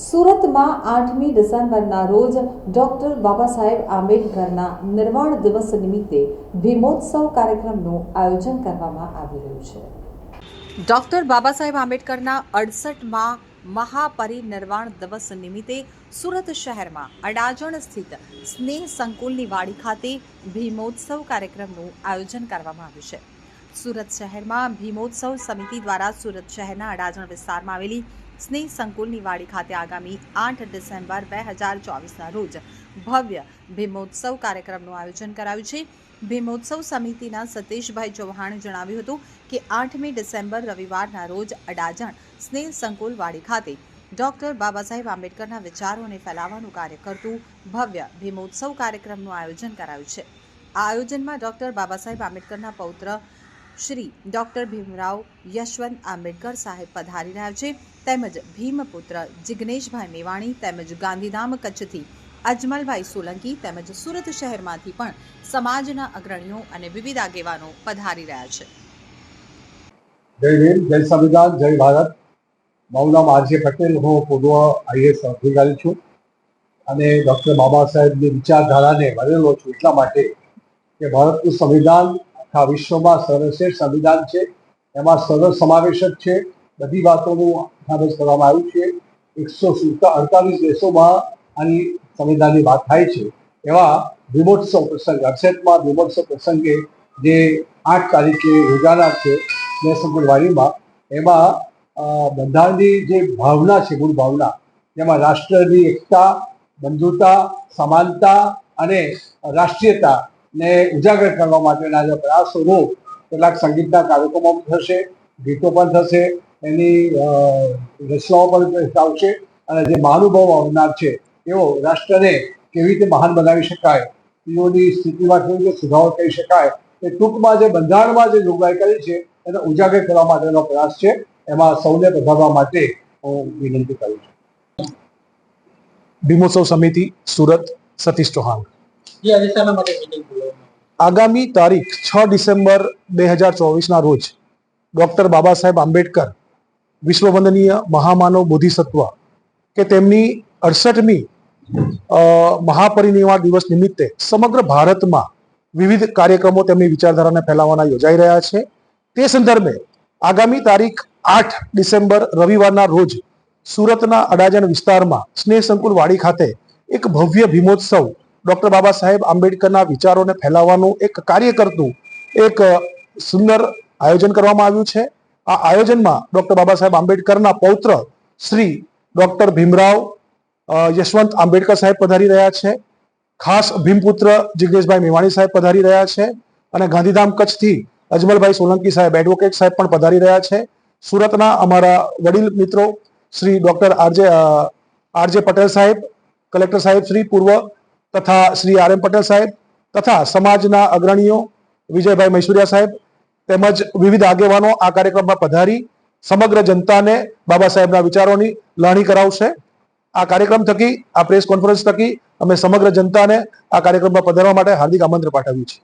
સુરતમાં 8મી ડિસેમ્બરના રોજ ડોક્ટર બાબા સાહેબ આંબેડકરના નિર્વાણ દિવસ નિમિત્તે ભીમોત્સવ કાર્યક્રમનું આયોજન કરવામાં આવી રહ્યું છે. ડોક્ટર બાબા સાહેબ આંબેડકરના 68મા મહાપરિનિર્વાણ દિવસ નિમિત્તે સુરત શહેરમાં અડાજણ સ્થિત સ્નેહ સંકુલની વાડી ખાતે ભીમોત્સવ કાર્યક્રમનું આયોજન કરવામાં આવ્યું છે. સુરત શહેરમાં ભીમોત્સવ સમિતિ દ્વારા સુરત શહેરના અડાજણ વિસ્તારમાં આવેલી સ્નેહ સંકુલની વાડી ખાતે આગામી 8 ડિસેમ્બર 2024ના રોજ ભવ્ય ભીમોત્સવ કાર્યક્રમનું આયોજન કરાયું છે. ભીમોત્સવ સમિતિના સતીશભાઈ ચૌહાણે જણાવ્યું હતું કે 8મી ડિસેમ્બર રવિવારના રોજ અડાજણ સ્નેહ સંકુલ વાડી ખાતે ડોક્ટર બાબા સાહેબ આંબેડકરના વિચારોને ફેલાવવાનું કાર્ય કરતું ભવ્ય ભીમોત્સવ કાર્યક્રમનું આયોજન કરાયું છે. આ આયોજનમાં ડોક્ટર બાબા સાહેબ આંબેડકરના પૌત્ર શ્રી ડોક્ટર ભીમરાવ યશવંત આંબેડકર સાહેબ પધારી રહ્યા છે, તેમજ ભીમપુત્ર જિગ્નેશભાઈ મેવાણી તેમજ ગાંધીધામ કચ્છથી અજમલભાઈ સોલંકી તેમજ સુરત શહેરમાંથી પણ સમાજના અગ્રણીઓ અને વિવિધ આગેવાનો પધારી રહ્યા છે. જય ભીમ, જય સંવિધાન, જય ભારત. મારું નામ આરજે પટેલ, હું પૂર્વ આઈએએસ અધિકારી છું અને ડૉક્ટર બાબા સાહેબની વિચારધારાને વરેલો છું એટલા માટે કે ભારતનું સંવિધાન આખા વિશ્વમાં સર્વશ્રેષ્ઠ સંવિધાન છે. એમાં સર્વ સમાવેશક છે. બધી વાતોનું સમાવેશ કરવામાં આવ્યું છે. 148 દેશોમાં આની સંવિધાનની વાત થાય છે. એવા ભીમોત્સવ પ્રસંગ 68મા ભીમોત્સવ પ્રસંગે જે 8 તારીખે યોજાનાર છે સ્નેહ સંકુલવાડીમાં, એમાં બંધારણની જે ભાવના છે, મૂળ ભાવના, જેમાં રાષ્ટ્રની એકતા, બંધુતા, સમાનતા અને રાષ્ટ્રીયતાને ઉજાગર કરવા માટેના જે પ્રયાસોનું કેટલાક સંગીતના કાર્યક્રમો થશે, ગીતો પણ થશે, એની રચનાઓ પણ આવશે અને જે મહાનુભાવો આવનાર છે એવો રાષ્ટ્રને કેવી રીતે મહાન બનાવી શકાય, સ્ત્રીઓની સ્થિતિમાં કેવી રીતે સુધારો કરી શકાય, એ ટૂંકમાં જે બંધારણમાં જે જોગવાઈ કરી છે એને ઉજાગર કરવા માટેનો પ્રયાસ છે. એમાં સૌને પધારવા માટે હું વિનંતી કરું છું. ભીમોત્સવ સમિતિ સુરત, સતીશ ચૌહાણ. આગામી તારીખ 6 ડિસેમ્બર 2024ના રોજ ડોક્ટર બાબા સાહેબ આંબેડકર વિશ્વવંદનીય મહામાનવ બોધિસત્વ કે તેમની 68મી મહાપરિનિર્વાણ દિવસ નિમિત્તે સમગ્ર ભારતમાં વિવિધ કાર્યક્રમો તેમની વિચારધારાને ફેલાવવાના યોજાઈ રહ્યા છે. તે સંદર્ભે આગામી તારીખ 8 ડિસેમ્બર રવિવારના રોજ સુરતના અડાજણ વિસ્તારમાં સ્નેહ સંકુલ વાડી ખાતે એક ભવ્ય ભીમોત્સવ ડોક્ટર બાબા સાહેબ આંબેડકરના વિચારોને ફેલાવવાનું એક કાર્ય કરતું એક સુંદર આયોજન કરવામાં આવ્યું છે. આ આયોજનમાં ડોક્ટર બાબા સાહેબ આંબેડકરના પૌત્ર શ્રી ડોક્ટર ભીમરાવ યશવંત આંબેડકર સાહેબ પધારી રહ્યા છે. ખાસ ભીમપુત્ર જિગ્નેશભાઈ મેવાણી સાહેબ પધારી રહ્યા છે અને ગાંધીધામ કચ્છથી અજમલભાઈ સોલંકી સાહેબ, એડવોકેટ સાહેબ પણ પધારી રહ્યા છે. સુરતના અમારા વડીલ મિત્રો શ્રી ડોક્ટર આરજે પટેલ સાહેબ, કલેક્ટર સાહેબ શ્રી પૂર્વ તથા શ્રી આર એમ પટેલ સાહેબ તથા સમાજના અગ્રણીઓ વિજયભાઈ મૈસુરિયા સાહેબ તેમજ વિવિધ આગેવાનો આ કાર્યક્રમમાં પધારી સમગ્ર જનતાને બાબા સાહેબના વિચારોની લાણી કરાવશે. આ કાર્યક્રમ થકી, આ પ્રેસ કોન્ફરન્સ થકી અમે સમગ્ર જનતાને આ કાર્યક્રમમાં પધારવા માટે હાર્દિક આમંત્રણ પાઠવ્યું છે.